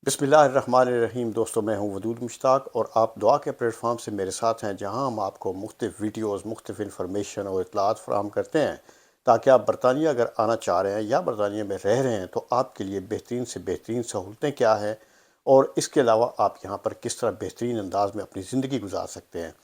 बिस्मिल्लाहिर्रहमानिर्रहीम। दोस्तों, मैं हूं वदूद मुश्ताक और आप दुआ के प्लेटफॉर्म से मेरे साथ हैं, जहां हम आपको मुख्तलिफ़ वीडियोस, मुख्तलिफ़ इन्फॉर्मेशन और इत्तलात फराहम करते हैं ताकि आप बरतानिया अगर आना चाह रहे हैं या बरतानिया में रह रहे हैं तो आपके लिए बेहतरीन से बेहतरीन सहूलतें क्या हैं और इसके अलावा आप यहाँ पर किस तरह बेहतरीन अंदाज में अपनी ज़िंदगी गुजार सकते हैं।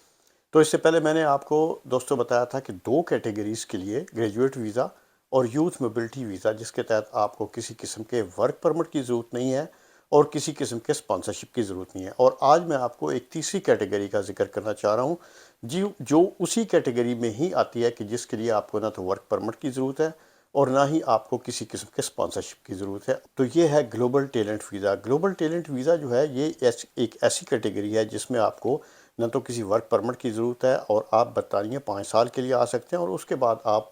तो इससे पहले मैंने आपको दोस्तों बताया था कि दो कैटेगरीज़ के लिए ग्रेजुएट वीज़ा और यूथ मोबिलिटी वीज़ा, जिसके तहत आपको किसी किस्म के वर्क परमिट की ज़रूरत नहीं है और किसी किस्म के स्पॉन्सरशिप की ज़रूरत नहीं है। और आज मैं आपको एक तीसरी कैटेगरी का जिक्र करना चाह रहा हूँ जी, जो उसी कैटेगरी में ही आती है कि जिसके लिए आपको ना तो वर्क परमिट की ज़रूरत है और ना ही आपको किसी किस्म के स्पॉन्सरशिप की ज़रूरत है। तो ये है global talent visa. Global talent visa जो है ये एक ऐसी कैटेगरी है जिसमें आपको न तो किसी वर्क परमिट की ज़रूरत है और आप बरतानिया 5 साल के लिए आ सकते हैं और उसके बाद आप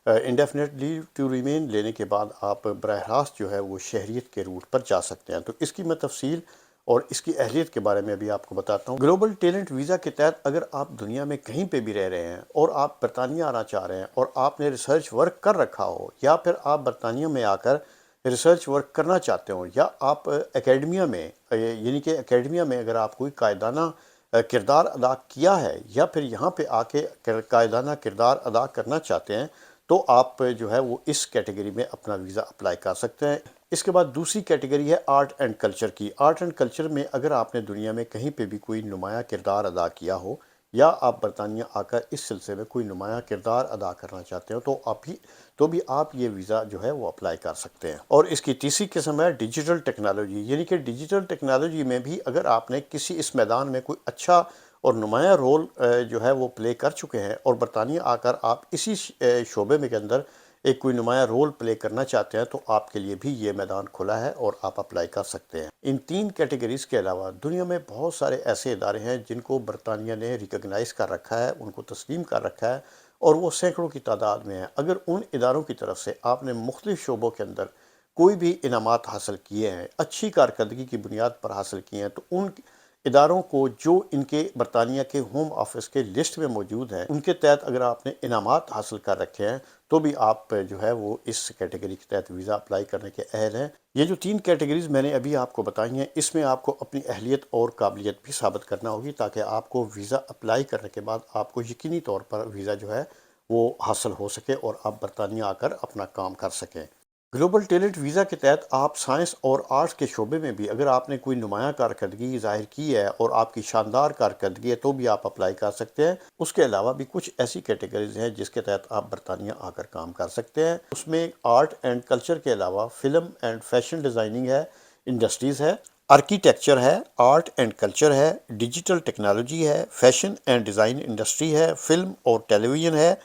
इंडेफिनेट लीव टू रिमेन लेने के बाद आप बरह रास्त जो है वो शहरियत के रूट पर जा सकते हैं। तो इसकी मैं तफसील और इसकी अहलियत के बारे में अभी आपको बताता हूँ। ग्लोबल टैलेंट वीज़ा के तहत अगर आप दुनिया में कहीं पे भी रह रहे हैं और आप बरतानिया आना चाह रहे हैं और आपने रिसर्च वर्क कर रखा हो या फिर आप बरतानिया में आकर रिसर्च वर्क करना चाहते हो या आप एकेडमिया में यानी कि एकेडमिया में अगर आप कोई कायदाना किरदार अदा किया है या फिर यहाँ पे आके कायदाना किरदार अदा करना चाहते हैं तो आप जो है वो इस कैटेगरी में अपना वीज़ा अप्लाई कर सकते हैं। इसके बाद दूसरी कैटेगरी है आर्ट एंड कल्चर की। आर्ट एंड कल्चर में अगर आपने दुनिया में कहीं पे भी कोई नुमाया किरदार अदा किया हो या आप बरतानिया आकर इस सिलसिले में कोई नुमाया किरदार अदा करना चाहते हो तो भी आप ये वीज़ा जो है वो अप्लाई कर सकते हैं। और इसकी तीसरी किस्म है डिजिटल टेक्नोलॉजी, यानी कि डिजिटल टेक्नोलॉजी में भी अगर आपने किसी इस मैदान में कोई अच्छा और नुमाया रोल जो है वो प्ले कर चुके हैं और बरतानिया आकर आप इसी शोबे में के अंदर एक कोई नुमाया रोल प्ले करना चाहते हैं तो आपके लिए भी ये मैदान खुला है और आप अप्लाई कर सकते हैं। इन तीन कैटेगरीज़ के अलावा दुनिया में बहुत सारे ऐसे इदारे हैं जिनको बरतानिया ने रिकगनाइज़ कर रखा है, उनको तस्लीम कर रखा है और वो सैकड़ों की तादाद में है। अगर उन इदारों की तरफ से आपने मुख्तलिफ शोबों के अंदर कोई भी इनामात हासिल किए हैं, अच्छी कारकर्दगी की बुनियाद पर हासिल किए हैं, तो उन इदारों को जो इनके बरतानिया के होम ऑफिस के लिस्ट में मौजूद हैं उनके तहत अगर आपने इनामात हासिल कर रखे हैं तो भी आप जो है वो इस कैटेगरी के तहत वीज़ा अप्लाई करने के अहल हैं। ये जो तीन कैटेगरीज मैंने अभी आपको बताई हैं इसमें आपको अपनी अहलियत और काबिलियत भी साबित करना होगी ताकि आपको वीज़ा अप्लाई करने के बाद आपको यकीनी तौर पर वीज़ा जो है वो हासिल हो सके और आप बरतानिया आकर अपना काम कर सकें। ग्लोबल टैलेंट वीज़ा के तहत आप साइंस और आर्ट्स के शोबे में भी अगर आपने कोई नुमाया कारकर्दगी ज़ाहिर की है और आपकी शानदार कारकर्दगी है तो भी आप अप्लाई कर सकते हैं। उसके अलावा भी कुछ ऐसी कैटेगरीज हैं जिसके तहत आप बरतानिया आकर काम कर सकते हैं। उसमें आर्ट एंड कल्चर के अलावा फिल्म एंड फैशन डिज़ाइनिंग है, इंडस्ट्रीज़ है, आर्किटेक्चर है, आर्ट एंड कल्चर है, डिजिटल टेक्नोलॉजी है, फैशन एंड डिज़ाइन इंडस्ट्री है, फिल्म और टेलीविज़न है,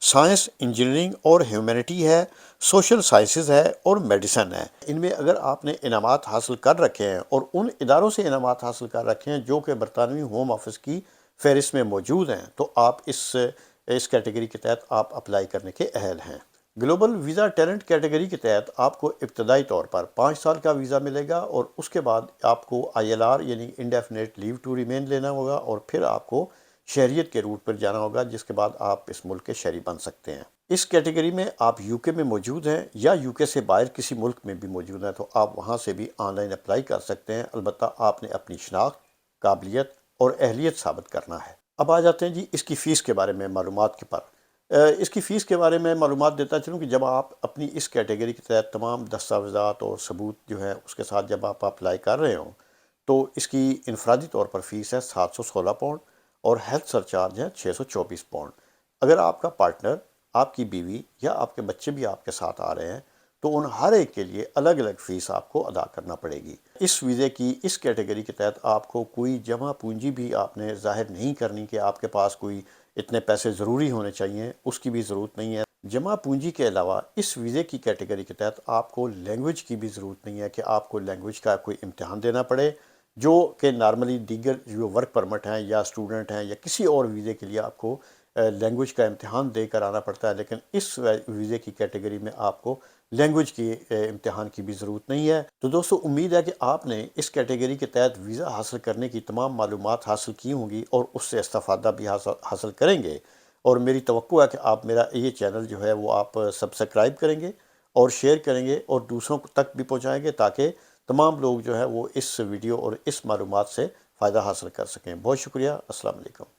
साइंस, इंजीनियरिंग और ह्यूमैनिटी है, सोशल साइंसेज है और मेडिसन है। इनमें अगर आपने इनामात हासिल कर रखे हैं और उन इदारों से इनामात हासिल कर रखे हैं जो कि बरतानवी होम ऑफिस की फहरिस्त में मौजूद हैं तो आप इस कैटेगरी के तहत आप अप्लाई करने के अहल हैं। ग्लोबल वीज़ा टैलेंट कैटेगरी के तहत आपको इब्तदाई तौर पर 5 साल का वीज़ा मिलेगा और उसके बाद आपको ILR यानी इंडेफिनेट लीव टू रिमेन लेना होगा और फिर आपको शहरियत के रूट पर जाना होगा, जिसके बाद आप इस मुल्क के शहरी बन सकते हैं। इस कैटेगरी में आप यूके में मौजूद हैं या यूके से बाहर किसी मुल्क में भी मौजूद हैं तो आप वहाँ से भी ऑनलाइन अप्लाई कर सकते हैं। अलबत्ता आपने अपनी शनाख्त, काबिलियत और अहलियत साबित करना है। अब आ जाते हैं जी इसकी फ़ीस के बारे में मालूमात के पर। इसकी फ़ीस के बारे में मालूमात देता चलूँ कि जब आप अपनी इस कैटेगरी के तहत तमाम दस्तावेज़ात और सबूत जो है उसके साथ जब आप अप्लाई कर रहे हों तो इसकी इनफरादी तौर पर फ़ीस है 716 पाउंड और हेल्थ सरचार्ज है 624 पाउंड। अगर आपका पार्टनर, आपकी बीवी या आपके बच्चे भी आपके साथ आ रहे हैं तो उन हर एक के लिए अलग अलग फ़ीस आपको अदा करना पड़ेगी। इस वीज़े की इस कैटेगरी के तहत आपको कोई जमा पूंजी भी आपने ज़ाहिर नहीं करनी कि आपके पास कोई इतने पैसे ज़रूरी होने चाहिए, उसकी भी ज़रूरत नहीं है। जमा पूंजी के अलावा इस वीज़े की कैटेगरी के तहत आपको लैंग्वेज की भी ज़रूरत नहीं है कि आपको लैंग्वेज का कोई इम्तिहान देना पड़े, जो कि नॉर्मली दीगर जो वर्क परमिट हैं या स्टूडेंट हैं या किसी और वीज़े के लिए आपको लैंग्वेज का इम्तिहान देकर आना पड़ता है, लेकिन इस वीज़े की कैटेगरी में आपको लैंग्वेज के इम्तिहान की भी ज़रूरत नहीं है। तो दोस्तों, उम्मीद है कि आपने इस कैटेगरी के तहत वीज़ा हासिल करने की तमाम मालूमात हासिल की होंगी और उससे इस्तेफ़ादा भी हासिल करेंगे। और मेरी तवक्को है कि आप मेरा ये चैनल जो है वो आप सब्सक्राइब करेंगे और शेयर करेंगे और दूसरों तक भी पहुँचाएँगे ताकि تمام لوگ جو ہے وہ اس ویڈیو اور اس معلومات سے فائدہ حاصل کر سکیں۔ بہت شکریہ، السلام علیکم۔